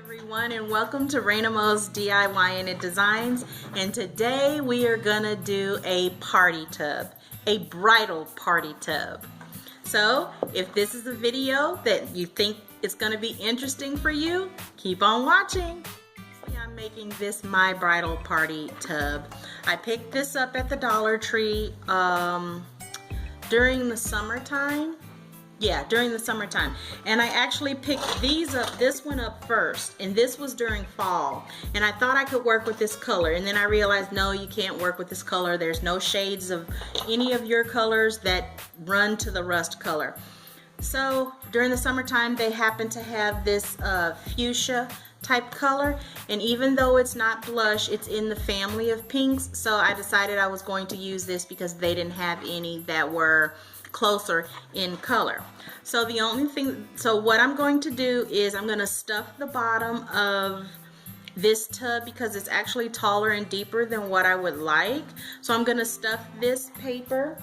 Everyone, and welcome to Raina Mo's DIY and It Designs. And today we are gonna do a party tub, a bridal party tub. So if this is a video that you think is gonna be interesting for you, keep on watching. I'm making this my bridal party tub. I picked this up at the Dollar Tree during the summertime. Yeah, during the summertime. And I actually picked these up, this one up first, and this was during fall. And I thought I could work with this color, and then I realized, no, you can't work with this color. There's no shades of any of your colors that run to the rust color. So during the summertime, they happen to have this fuchsia type color, and even though it's not blush, it's in the family of pinks. So I decided I was going to use this because they didn't have any that were closer in color. So the only thing, so what I'm going to do is I'm going to stuff the bottom of this tub because it's actually taller and deeper than what I would like. So I'm going to stuff this paper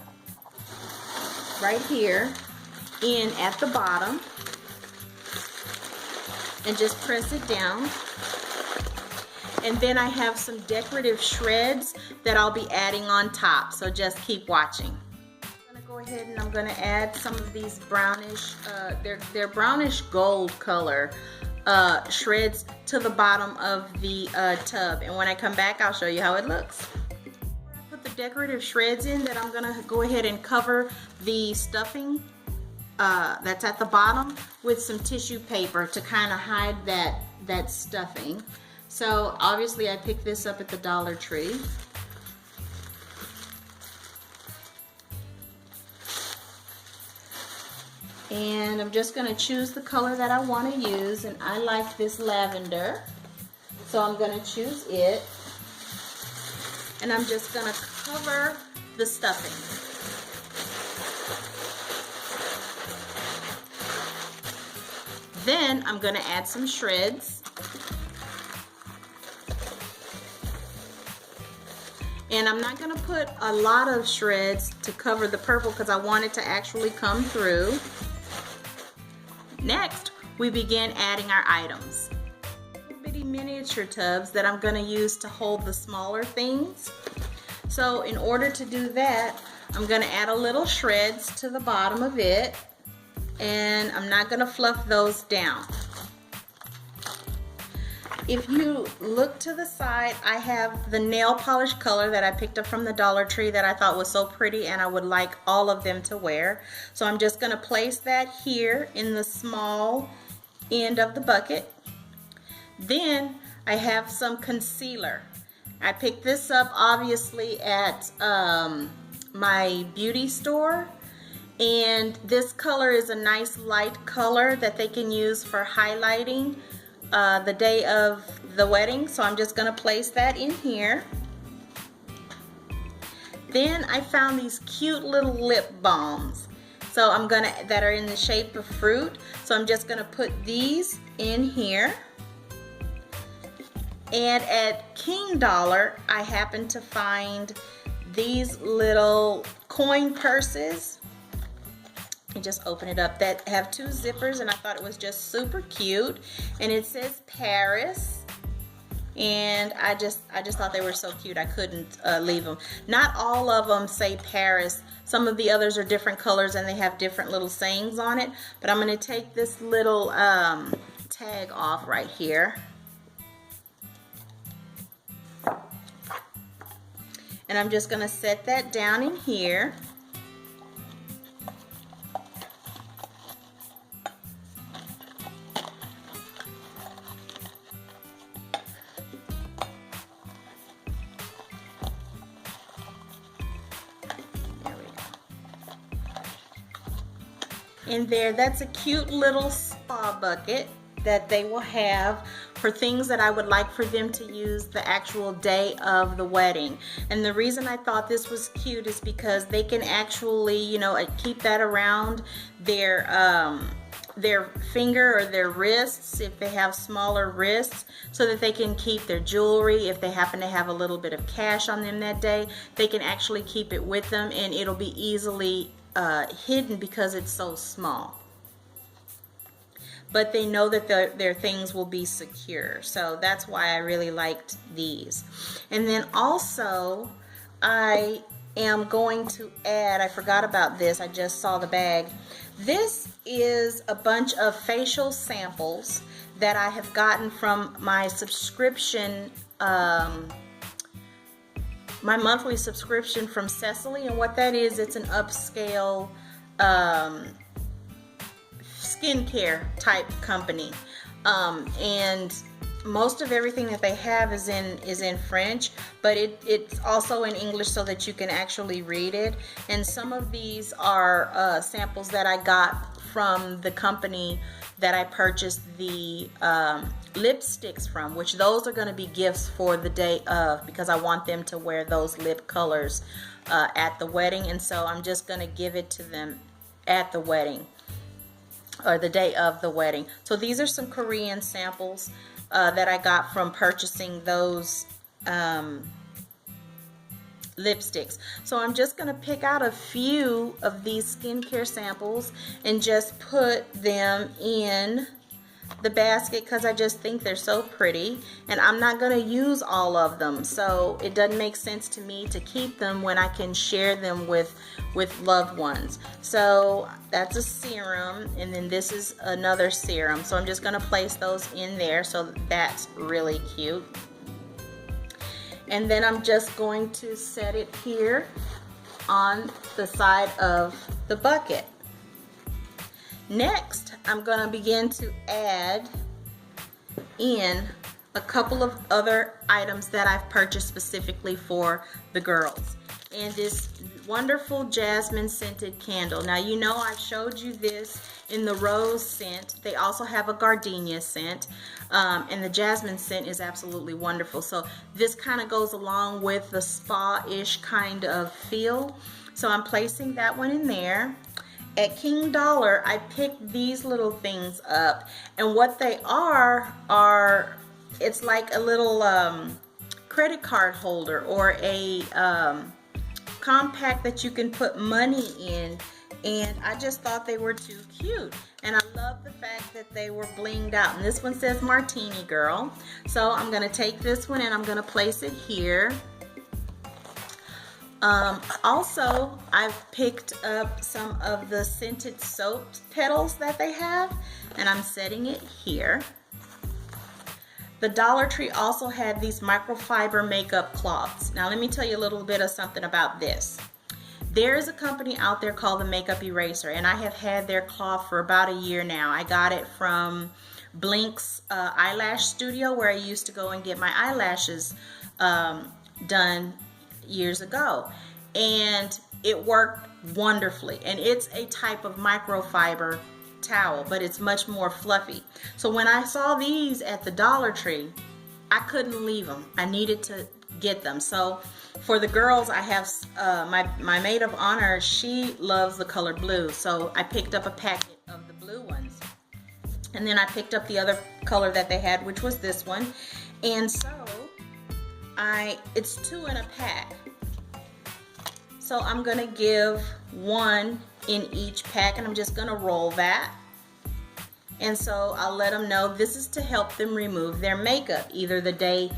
right here in at the bottom and just press it down. And then I have some decorative shreds that I'll be adding on top, so just keep watching. Go ahead and I'm going to add some of these brownish, they're brownish gold color shreds to the bottom of the tub, and when I come back I'll show you how it looks. I put the decorative shreds in, that I'm going to go ahead and cover the stuffing that's at the bottom with some tissue paper to kind of hide that stuffing. So obviously I picked this up at the Dollar Tree. And I'm just going to choose the color that I want to use, and I like this lavender, so I'm going to choose it, and I'm just going to cover the stuffing. Then I'm going to add some shreds, and I'm not going to put a lot of shreds to cover the purple because I want it to actually come through. Next, we begin adding our items. Little bitty miniature tubs that I'm going to use to hold the smaller things. So in order to do that, I'm going to add a little shreds to the bottom of it, and I'm not going to fluff those down. If you look to the side, I have the nail polish color that I picked up from the Dollar Tree that I thought was so pretty and I would like all of them to wear. So I'm just going to place that here in the small end of the bucket. Then I have some concealer. I picked this up obviously at my beauty store. And this color is a nice light color that they can use for highlighting the day of the wedding, so I'm just going to place that in here. Then I found these cute little lip balms, so that are in the shape of fruit, so I'm just going to put these in here. And at King Dollar I happened to find these little coin purses. You just open it up, that have two zippers, and I thought it was just super cute, and it says Paris, and I just thought they were so cute I couldn't leave them. Not all of them say Paris. Some of the others are different colors and they have different little sayings on it, but I'm going to take this little tag off right here, and I'm just going to set that down in here. In there, that's a cute little spa bucket that they will have for things that I would like for them to use the actual day of the wedding. And the reason I thought this was cute is because they can actually, you know, keep that around their finger or their wrists if they have smaller wrists, so that they can keep their jewelry. If they happen to have a little bit of cash on them that day, they can actually keep it with them, and it'll be easily hidden because it's so small. but they know that their things will be secure. So that's why I really liked these. And then also I am going to add, I forgot about this, I just saw the bag. This is a bunch of facial samples that I have gotten from my subscription, my monthly subscription from Cecily. And what that is, it's an upscale skincare type company, and most of everything that they have is in French, but it's also in English so that you can actually read it. And some of these are samples that I got from the company that I purchased the lipsticks from, which those are going to be gifts for the day of, because I want them to wear those lip colors at the wedding. And so I'm just going to give it to them at the wedding, or the day of the wedding. So these are some Korean samples that I got from purchasing those lipsticks. So I'm just going to pick out a few of these skincare samples and just put them in the basket because I just think they're so pretty, and I'm not going to use all of them, so it doesn't make sense to me to keep them when I can share them with loved ones. So that's a serum, and then this is another serum, so I'm just going to place those in there. So that's really cute. And then I'm just going to set it here on the side of the bucket. Next, I'm going to begin to add in a couple of other items that I've purchased specifically for the girls. And this wonderful jasmine scented candle. Now, you know I've showed you this in the rose scent. They also have a gardenia scent, and the jasmine scent is absolutely wonderful. So this kind of goes along with the spa-ish kind of feel. So I'm placing that one in there. At King Dollar, I picked these little things up, and what they are it's like a little credit card holder, or a compact that you can put money in, and I just thought they were too cute. And I love the fact that they were blinged out. And this one says Martini Girl. So I'm going to take this one and I'm going to place it here. Also, I've picked up some of the scented soap petals that they have, and I'm setting it here. The Dollar Tree also had these microfiber makeup cloths. Now let me tell you a little bit of something about this. There is a company out there called the Makeup Eraser, and I have had their cloth for about a year now. I got it from Blink's eyelash studio, where I used to go and get my eyelashes done years ago, and it worked wonderfully. And it's a type of microfiber towel, but it's much more fluffy. So when I saw these at the Dollar Tree, I couldn't leave them. I needed to get them. So for the girls, I have my maid of honor, she loves the color blue, so I picked up a packet of the blue ones, and then I picked up the other color that they had, which was this one. And so it's 2 in a pack, so I'm gonna give 1 in each pack, and I'm just gonna roll that. And so I'll let them know this is to help them remove their makeup, either the day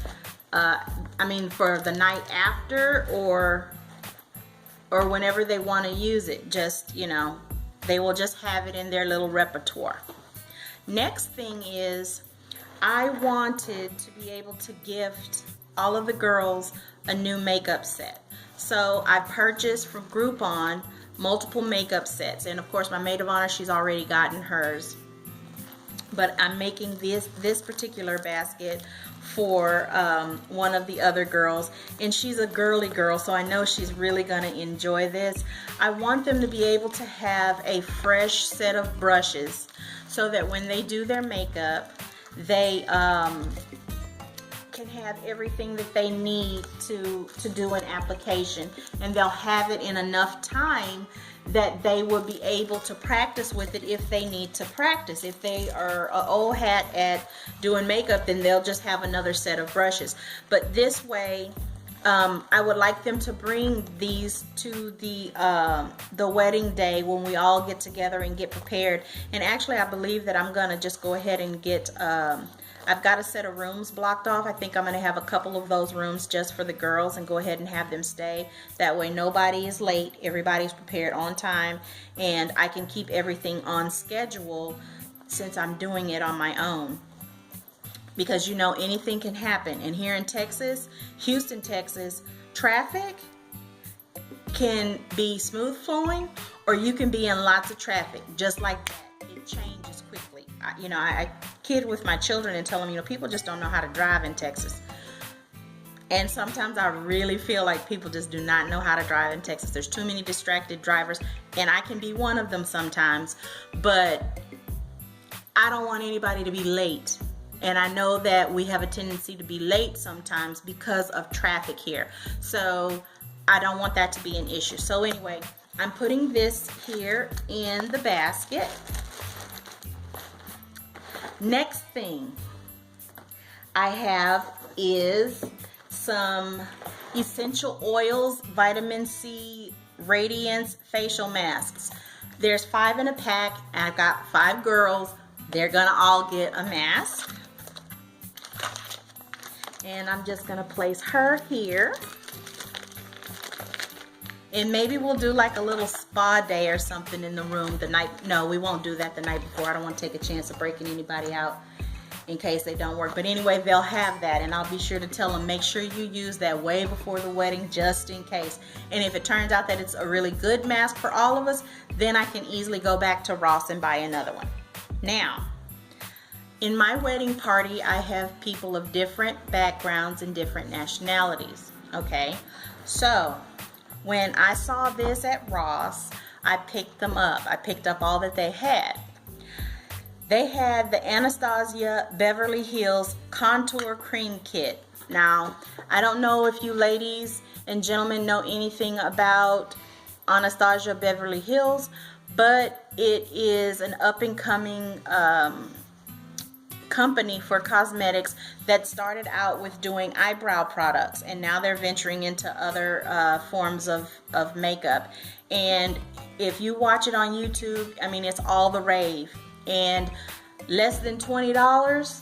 for the night after, or whenever they want to use it. Just, they will just have it in their little repertoire. Next thing is, I wanted to be able to gift all of the girls a new makeup set. So I purchased from Groupon multiple makeup sets, and of course my maid of honor, she's already gotten hers. But I'm making this particular basket for one of the other girls, and she's a girly girl, so I know she's really going to enjoy this. I want them to be able to have a fresh set of brushes, so that when they do their makeup, they can have everything that they need to do an application, and they'll have it in enough time that they will be able to practice with it if they need to practice. If they are an old hat at doing makeup, then they'll just have another set of brushes. But this way, I would like them to bring these to the wedding day when we all get together and get prepared. And actually, I believe that I'm gonna just go ahead and get. I've got a set of rooms blocked off. I think I'm gonna have a couple of those rooms just for the girls and go ahead and have them stay. That way, nobody is late. Everybody's prepared on time, and I can keep everything on schedule since I'm doing it on my own. Because you know, anything can happen. And here in Texas, Houston, Texas, traffic can be smooth flowing, or you can be in lots of traffic. Just like that, it changes quickly. I kid with my children and tell them, people just don't know how to drive in Texas. And sometimes I really feel like people just do not know how to drive in Texas. There's too many distracted drivers, and I can be one of them sometimes. But I don't want anybody to be late. And I know that we have a tendency to be late sometimes because of traffic here. So I don't want that to be an issue. So anyway, I'm putting this here in the basket. Next thing I have is some essential oils, vitamin C, radiance facial masks. There's 5 in a pack, and I've got 5 girls. They're gonna all get a mask. And I'm just gonna place her here. And maybe we'll do like a little spa day or something in the room the night. No, we won't do that the night before. I don't want to take a chance of breaking anybody out in case they don't work. But anyway, they'll have that, and I'll be sure to tell them, make sure you use that way before the wedding just in case. And if it turns out that it's a really good mask for all of us, then I can easily go back to Ross and buy another one. Now, in my wedding party, I have people of different backgrounds and different nationalities, okay? So, when I saw this at Ross, I picked them up. I picked up all that they had. They had the Anastasia Beverly Hills Contour Cream Kit. Now, I don't know if you ladies and gentlemen know anything about Anastasia Beverly Hills, but it is an up-and-coming company for cosmetics that started out with doing eyebrow products, and now they're venturing into other forms of makeup. And if you watch it on YouTube, I mean, it's all the rave. And less than $20,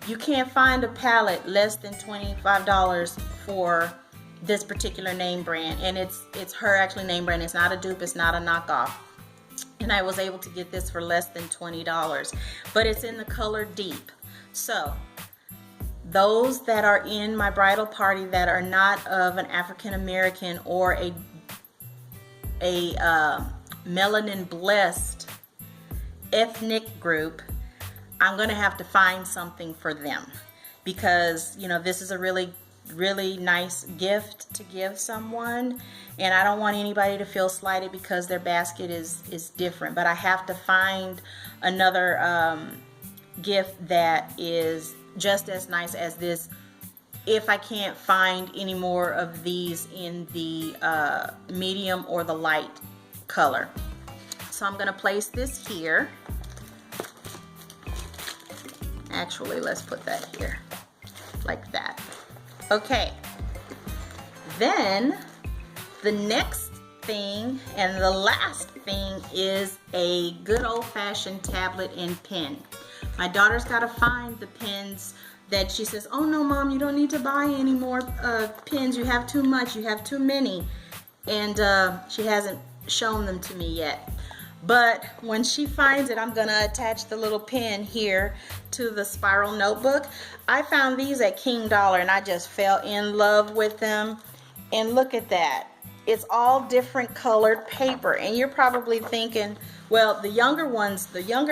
you can't find a palette less than $25 for this particular name brand. And it's her actually name brand. It's not a dupe, it's not a knockoff. And I was able to get this for less than $20, but it's in the color Deep. So those that are in my bridal party that are not of an African American or a melanin blessed ethnic group, I'm gonna have to find something for them, because this is a really nice gift to give someone, and I don't want anybody to feel slighted because their basket is different. But I have to find another gift that is just as nice as this, if I can't find any more of these in the medium or the light color. So I'm gonna place this here. Actually, let's put that here like that. Okay, then the next thing and the last thing is a good old-fashioned tablet and pen. My daughter's got to find the pens that she says, oh no mom, you don't need to buy any more pens, you have too much, you have too many, and she hasn't shown them to me yet. But when she finds it, I'm gonna attach the little pen here to the spiral notebook. I found these at King Dollar and I just fell in love with them. And look at that. It's all different colored paper. And you're probably thinking, well, the younger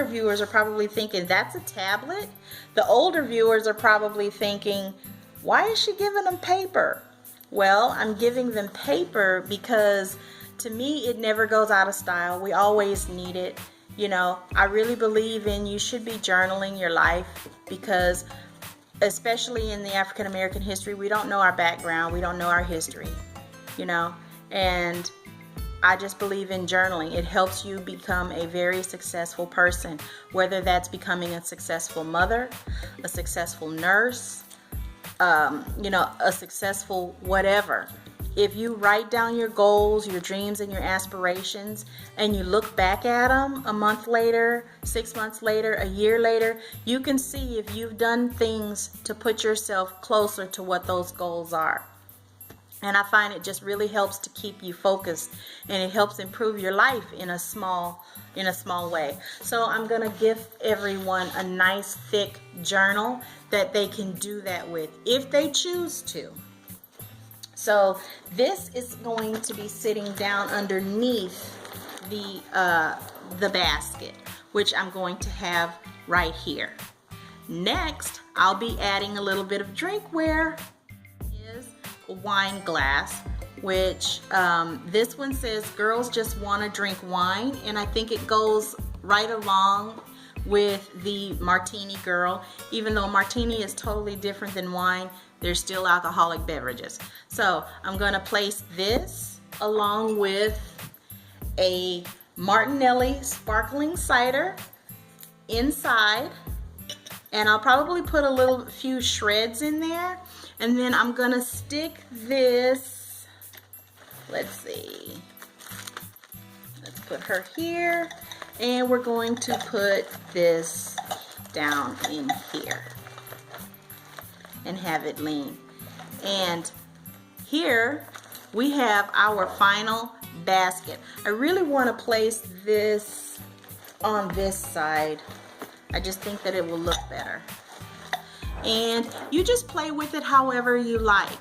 viewers are probably thinking, that's a tablet? The older viewers are probably thinking, why is she giving them paper? Well, I'm giving them paper because to me, it never goes out of style. We always need it. I really believe in you should be journaling your life, because especially in the African American history, we don't know our background, we don't know our history, and I just believe in journaling. It helps you become a very successful person, whether that's becoming a successful mother, a successful nurse, you know, a successful whatever. If you write down your goals, your dreams, and your aspirations, and you look back at them a month later, 6 months later, a year later, you can see if you've done things to put yourself closer to what those goals are. And I find it just really helps to keep you focused, and it helps improve your life in a small way. So I'm going to give everyone a nice thick journal that they can do that with if they choose to. So this is going to be sitting down underneath the basket, which I'm going to have right here. Next, I'll be adding a little bit of drinkware. Is a wine glass, which this one says girls just want to drink wine, and I think it goes right along with the martini girl. Even though martini is totally different than wine, they're still alcoholic beverages. So I'm going to place this along with a Martinelli sparkling cider inside, and I'll probably put a few shreds in there, and then I'm going to stick this, let's see, let's put her here, and we're going to put this down in here and have it lean. And here we have our final basket. I really want to place this on this side. I just think that it will look better. And you just play with it however you like.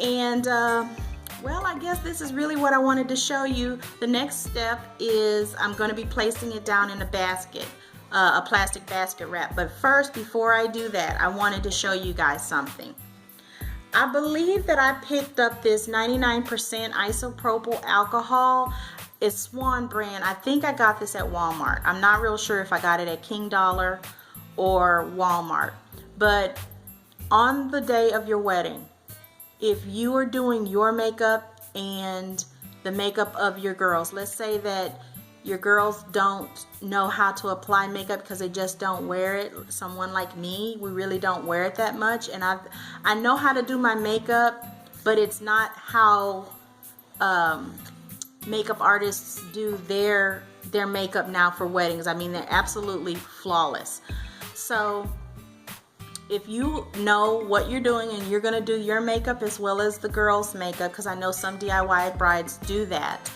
And well, I guess this is really what I wanted to show you. The next step is I'm going to be placing it down in a basket, a plastic basket wrap. But first, before I do that, I wanted to show you guys something. I believe that I picked up this 99% isopropyl alcohol. It's Swan brand. I think I got this at Walmart. I'm not real sure if I got it at King Dollar or Walmart. But on the day of your wedding, if you are doing your makeup and the makeup of your girls, let's say that your girls don't know how to apply makeup because they just don't wear it. Someone like me, we really don't wear it that much, and I know how to do my makeup, but it's not how makeup artists do their makeup now for weddings. I mean, they're absolutely flawless. So if you know what you're doing and you're going to do your makeup as well as the girls' makeup, because I know some DIY brides do that,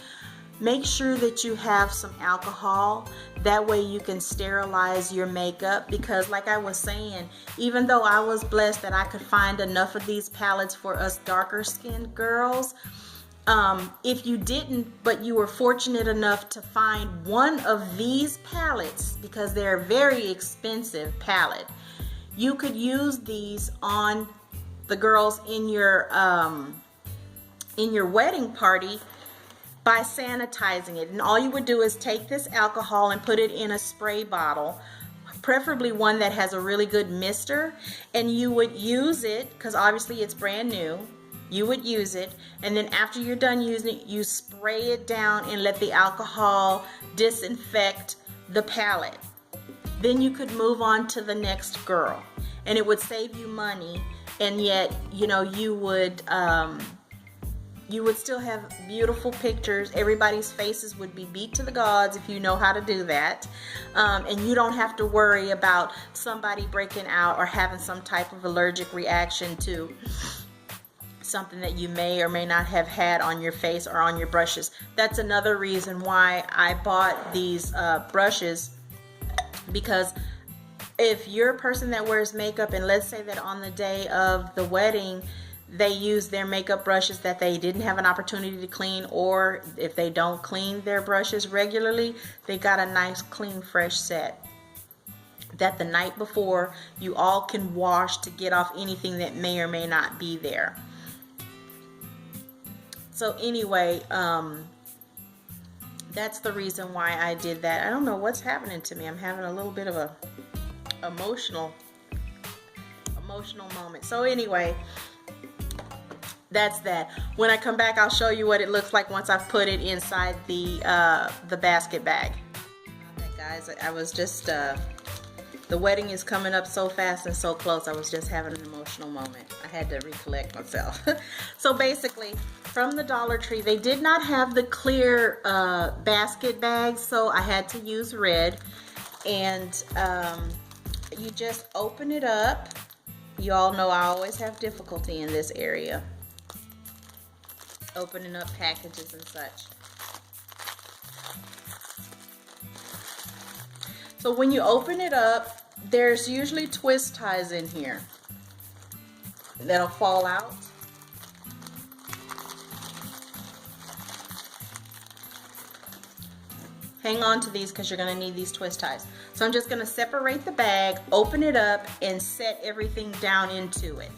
make sure that you have some alcohol. That way you can sterilize your makeup, because like I was saying, even though I was blessed that I could find enough of these palettes for us darker skinned girls, if you didn't, but you were fortunate enough to find one of these palettes, because they're a very expensive palette, you could use these on the girls in your wedding party by sanitizing it. And all you would do is take this alcohol and put it in a spray bottle, preferably one that has a really good mister, and you would use it, because obviously it's brand new, you would use it, and then after you're done using it, you spray it down and let the alcohol disinfect the palette. Then you could move on to the next girl, and it would save you money, and yet, you know, you would still have beautiful pictures. Everybody's faces would be beat to the gods if you know how to do that, and you don't have to worry about somebody breaking out or having some type of allergic reaction to something that you may or may not have had on your face or on your brushes. That's another reason why I bought these brushes, because if you're a person that wears makeup, and let's say that on the day of the wedding they use their makeup brushes that they didn't have an opportunity to clean, or if they don't clean their brushes regularly, they got a nice clean fresh set that the night before you all can wash to get off anything that may or may not be there. So anyway, that's the reason why I did that. I don't know what's happening to me. I'm having a little bit of a emotional moment. So anyway, that's that. When I come back, I'll show you what it looks like once I've put it inside the basket bag. Okay, guys, I was just The wedding is coming up so fast and so close. I was just having an emotional moment. I had to recollect myself. So basically, from the Dollar Tree, they did not have the clear basket bags, so I had to use red. And you just open it up. You all know I always have difficulty in this area, opening up packages and such. So when you open it up, there's usually twist ties in here that'll fall out. Hang on to these because you're going to need these twist ties. So I'm just going to separate the bag, open it up, and set everything down into it.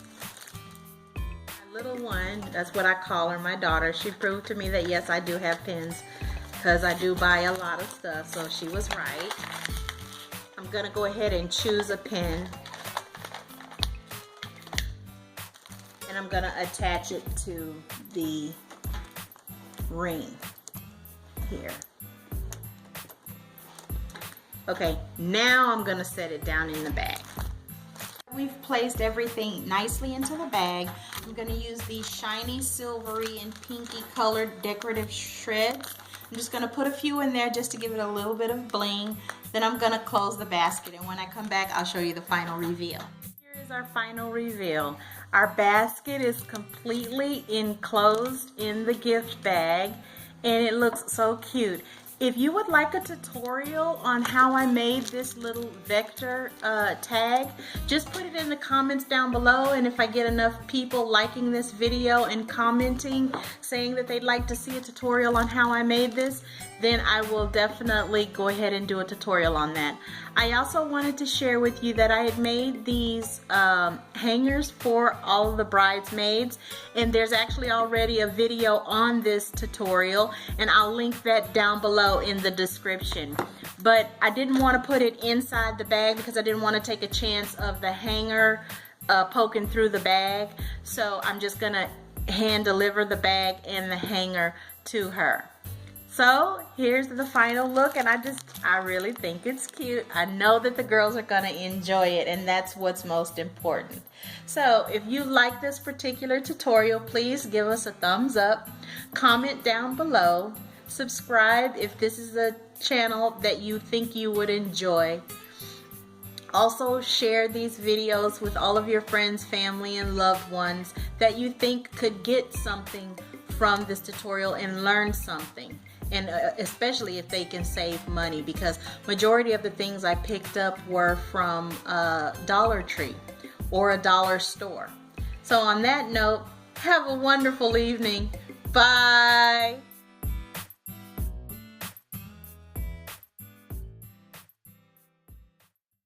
My little one, that's what I call her, my daughter, she proved to me that yes, I do have pins because I do buy a lot of stuff, so she was right. I'm going to go ahead and choose a pin, and I'm going to attach it to the ring here. Okay, now I'm going to set it down in the bag. We've placed everything nicely into the bag. I'm going to use these shiny silvery and pinky colored decorative shreds. I'm just going to put a few in there just to give it a little bit of bling. Then I'm going to close the basket, and when I come back, I'll show you the final reveal. Here is our final reveal. Our basket is completely enclosed in the gift bag, and it looks so cute. If you would like a tutorial on how I made this little vector tag, just put it in the comments down below, and if I get enough people liking this video and commenting saying that they'd like to see a tutorial on how I made this, then I will definitely go ahead and do a tutorial on that. I also wanted to share with you that I had made these hangers for all of the bridesmaids, and there's actually already a video on this tutorial, and I'll link that down below in the description. But I didn't want to put it inside the bag because I didn't want to take a chance of the hanger poking through the bag, so I'm just gonna hand deliver the bag and the hanger to her. So here's the final look, and I really think it's cute. I know that the girls are gonna enjoy it, and that's what's most important. So if you like this particular tutorial, please give us a thumbs up, comment down below, subscribe if this is a channel that you think you would enjoy. Also share these videos with all of your friends, family, and loved ones that you think could get something from this tutorial and learn something. And especially if they can save money, because majority of the things I picked up were from Dollar Tree or a dollar store. So on that note, have a wonderful evening. Bye.